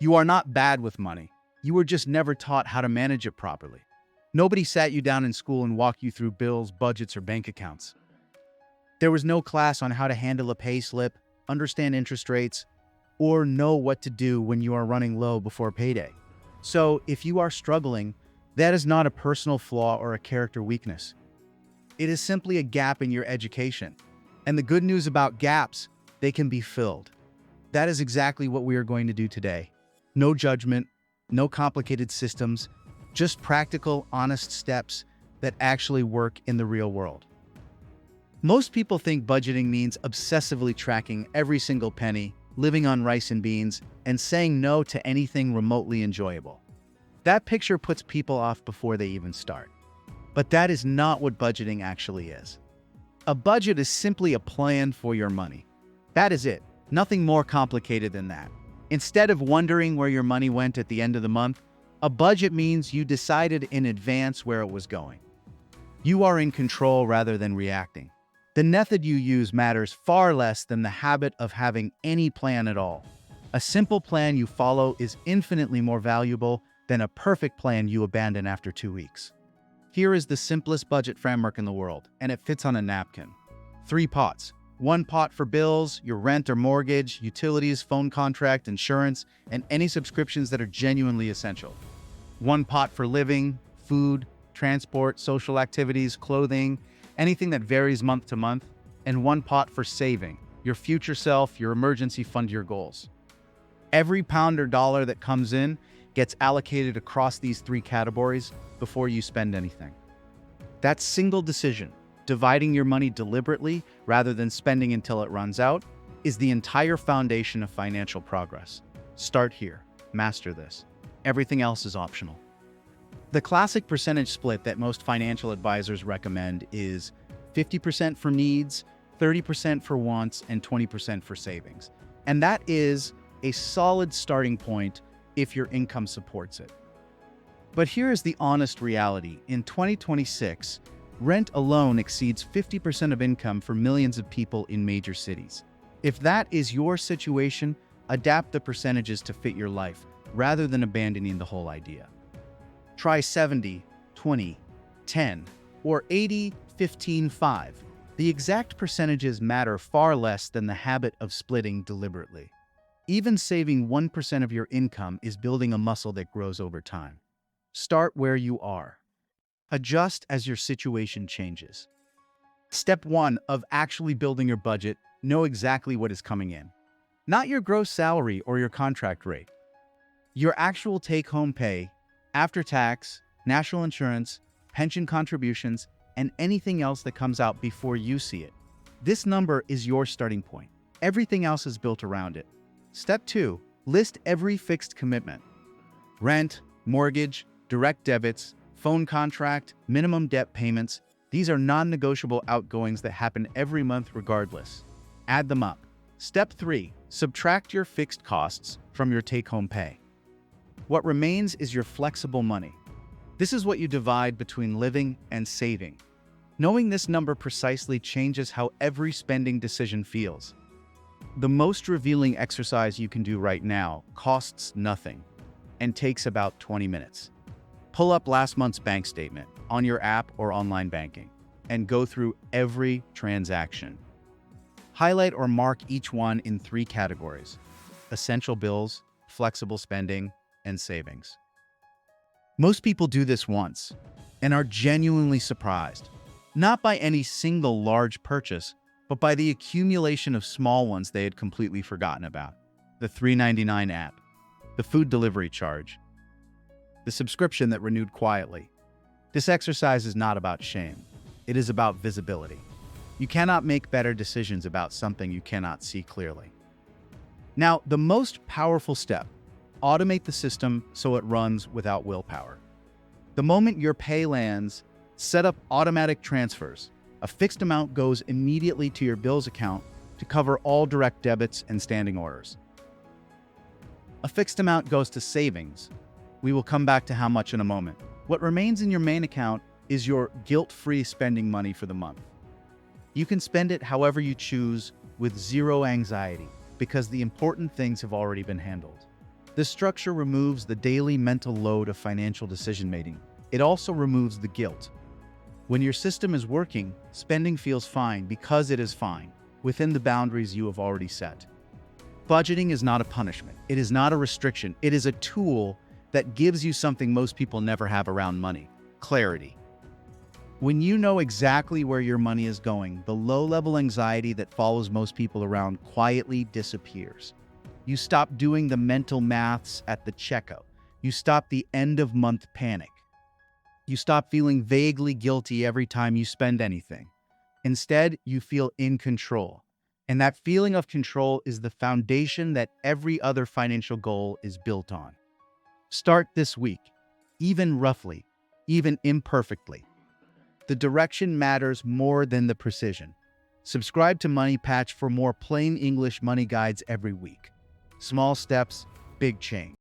You are not bad with money. You were just never taught how to manage it properly. Nobody sat you down in school and walked you through bills, budgets, or bank accounts. There was no class on how to handle a pay slip, understand interest rates, or know what to do when you are running low before payday. So, if you are struggling, that is not a personal flaw or a character weakness. It is simply a gap in your education. And the good news about gaps, they can be filled. That is exactly what we are going to do today. No judgment, no complicated systems, just practical, honest steps that actually work in the real world. Most people think budgeting means obsessively tracking every single penny, living on rice and beans, and saying no to anything remotely enjoyable. That picture puts people off before they even start. But that is not what budgeting actually is. A budget is simply a plan for your money. That is it. Nothing more complicated than that. Instead of wondering where your money went at the end of the month, a budget means you decided in advance where it was going. You are in control rather than reacting. The method you use matters far less than the habit of having any plan at all. A simple plan you follow is infinitely more valuable than a perfect plan you abandon after 2 weeks. Here is the simplest budget framework in the world, and it fits on a napkin. 3 pots. 1 pot for bills, your rent or mortgage, utilities, phone contract, insurance, and any subscriptions that are genuinely essential. 1 pot for living, food, transport, social activities, clothing, anything that varies month to month, and 1 pot for saving, your future self, your emergency fund, your goals. Every pound or dollar that comes in gets allocated across these 3 categories before you spend anything. That single decision, dividing your money deliberately rather than spending until it runs out, is the entire foundation of financial progress. Start here. Master this. Everything else is optional. The classic percentage split that most financial advisors recommend is 50% for needs, 30% for wants, and 20% for savings. And that is a solid starting point if your income supports it. But here is the honest reality. In 2026, rent alone exceeds 50% of income for millions of people in major cities. If that is your situation, adapt the percentages to fit your life rather than abandoning the whole idea. Try 70, 20, 10, or 80, 15, 5. The exact percentages matter far less than the habit of splitting deliberately. Even saving 1% of your income is building a muscle that grows over time. Start where you are. Adjust as your situation changes. Step 1 of actually building your budget: know exactly what is coming in. Not your gross salary or your contract rate. Your actual take-home pay, after tax, national insurance, pension contributions, and anything else that comes out before you see it. This number is your starting point. Everything else is built around it. Step 2, list every fixed commitment. Rent, mortgage, direct debits, phone contract, minimum debt payments. These are non-negotiable outgoings that happen every month regardless. Add them up. Step 3, subtract your fixed costs from your take-home pay. What remains is your flexible money. This is what you divide between living and saving. Knowing this number precisely changes how every spending decision feels. The most revealing exercise you can do right now costs nothing and takes about 20 minutes. Pull up last month's bank statement on your app or online banking and go through every transaction. Highlight or mark each one in 3 categories: essential bills, flexible spending, and savings. Most people do this once and are genuinely surprised, not by any single large purchase, but by the accumulation of small ones they had completely forgotten about. The $3.99 app, the food delivery charge, the subscription that renewed quietly. This exercise is not about shame. It is about visibility. You cannot make better decisions about something you cannot see clearly. Now, the most powerful step: automate the system so it runs without willpower. The moment your pay lands, set up automatic transfers. A fixed amount goes immediately to your bills account to cover all direct debits and standing orders. A fixed amount goes to savings. We will come back to how much in a moment. What remains in your main account is your guilt-free spending money for the month. You can spend it however you choose with zero anxiety because the important things have already been handled. This structure removes the daily mental load of financial decision-making. It also removes the guilt. When your system is working, spending feels fine because it is fine, within the boundaries you have already set. Budgeting is not a punishment. It is not a restriction. It is a tool that gives you something most people never have around money: clarity. When you know exactly where your money is going, the low-level anxiety that follows most people around quietly disappears. You stop doing the mental maths at the checkout. You stop the end-of-month panic. You stop feeling vaguely guilty every time you spend anything. Instead, you feel in control. And that feeling of control is the foundation that every other financial goal is built on. Start this week, even roughly, even imperfectly. The direction matters more than the precision. Subscribe to MoneyPatch for more plain English money guides every week. Small steps, big change.